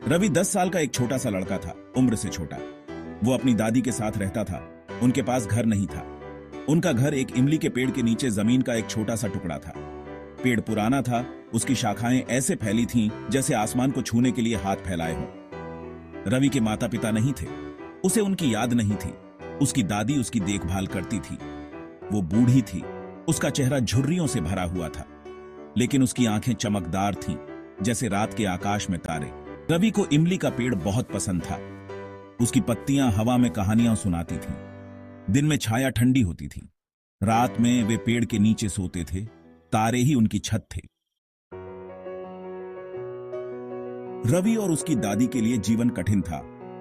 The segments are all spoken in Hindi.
रवि 10 साल का एक छोटा सा लड़का था, उम्र से छोटा। वो अपनी दादी के साथ रहता था। उनके पास घर नहीं था। उनका घर एक इमली के पेड़ के नीचे जमीन का एक छोटा सा टुकड़ा था। पेड़ पुराना था, उसकी शाखाएं ऐसे फैली थीं जैसे आसमान को छूने के लिए हाथ फैलाए हों। रवि के माता पिता नहीं थे, उसे उनकी याद नहीं थी। उसकी दादी उसकी देखभाल करती थी। वो बूढ़ी थी, उसका चेहरा झुर्रियों से भरा हुआ था, लेकिन उसकी आंखें चमकदार थीं जैसे रात के आकाश में तारे। रवि को इमली का पेड़ बहुत पसंद था। उसकी पत्तियां हवा में कहानियां सुनाती थीं। दिन में छाया ठंडी होती थी, रात में वे पेड़ के नीचे सोते थे, तारे ही उनकी छत थे। रवि और उसकी दादी के लिए जीवन कठिन था।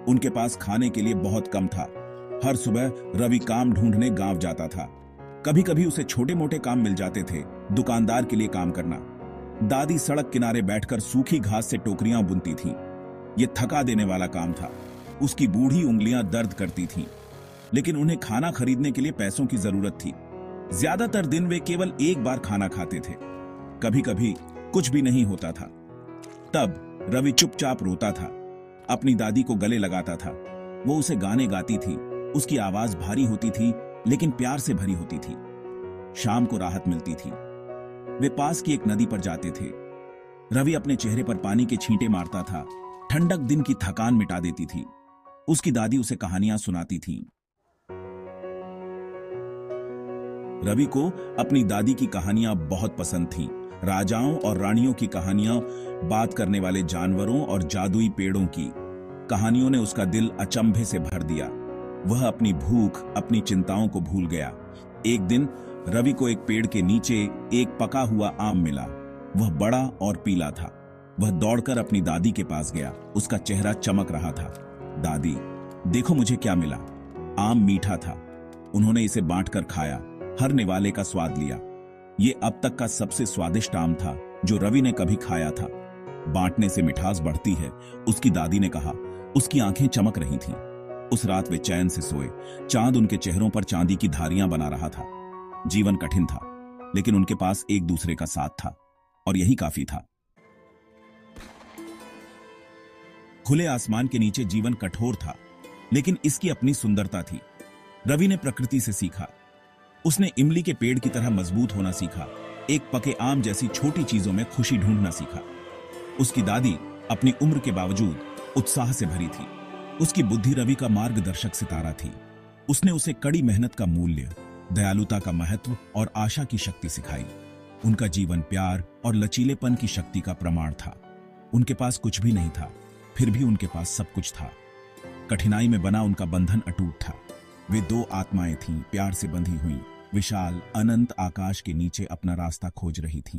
उनके पास खाने के लिए बहुत कम था। हर सुबह रवि काम ढूंढने गांव जाता था। कभी कभी उसे छोटे मोटे काम मिल जाते थे, दुकानदार के लिए काम करना। दादी सड़क किनारे बैठकर सूखी घास से टोकरियां बुनती थीं। यह थका देने वाला काम था। उसकी बूढ़ी उंगलियां दर्द करती थीं, लेकिन उन्हें खाना खरीदने के लिए पैसों की जरूरत थी। ज्यादातर दिन वे केवल एक बार खाना खाते थे। कभी कभी कुछ भी नहीं होता था। तब रवि चुपचाप रोता था, अपनी दादी को गले लगाता था। वो उसे गाने गाती थी। उसकी आवाज भारी होती थी, लेकिन प्यार से भरी होती थी। शाम को राहत मिलती थी। वे पास की एक नदी पर जाते थे। रवि अपने चेहरे पर पानी के छींटे मारता था। ठंडक दिन की थकान मिटा देती थी। उसकी दादी उसे कहानियां सुनाती थी। रवि को अपनी दादी की कहानियां बहुत पसंद थीं। राजाओं और रानियों की कहानियां, बात करने वाले जानवरों और जादुई पेड़ों की कहानियों ने उसका दिल अचंभे से भर दिया। वह अपनी भूख, अपनी चिंताओं को भूल गया। एक दिन रवि को एक पेड़ के नीचे एक पका हुआ आम मिला। वह बड़ा और पीला था। वह दौड़कर अपनी दादी के पास गया। उसका चेहरा चमक रहा था। दादी, देखो मुझे क्या मिला। आम मीठा था। उन्होंने इसे बांटकर खाया, हर निवाले का स्वाद लिया। ये अब तक का सबसे स्वादिष्ट आम था जो रवि ने कभी खाया था। बांटने से मिठास बढ़ती है, उसकी दादी ने कहा। उसकी आंखें चमक रही थीं। उस रात वे चैन से सोए। चांद उनके चेहरों पर चांदी की धारियां बना रहा था। जीवन कठिन था, लेकिन उनके पास एक दूसरे का साथ था, और यही काफी था। खुले आसमान के नीचे जीवन कठोर था, लेकिन इसकी अपनी सुंदरता थी। रवि ने प्रकृति से सीखा। उसने इमली के पेड़ की तरह मजबूत होना सीखा। एक पके आम जैसी छोटी चीजों में खुशी ढूंढना सीखा। उसकी दादी अपनी उम्र के बावजूद उत्साह से भरी थी। उसकी बुद्धि रवि का मार्गदर्शक सितारा थी। उसने उसे कड़ी मेहनत का मूल्य, दयालुता का महत्व और आशा की शक्ति सिखाई। उनका जीवन प्यार और लचीलेपन की शक्ति का प्रमाण था। उनके पास कुछ भी नहीं था, फिर भी उनके पास सब कुछ था। कठिनाई में बना उनका बंधन अटूट था। वे दो आत्माएं थीं, प्यार से बंधी हुई, विशाल अनंत आकाश के नीचे अपना रास्ता खोज रही थीं।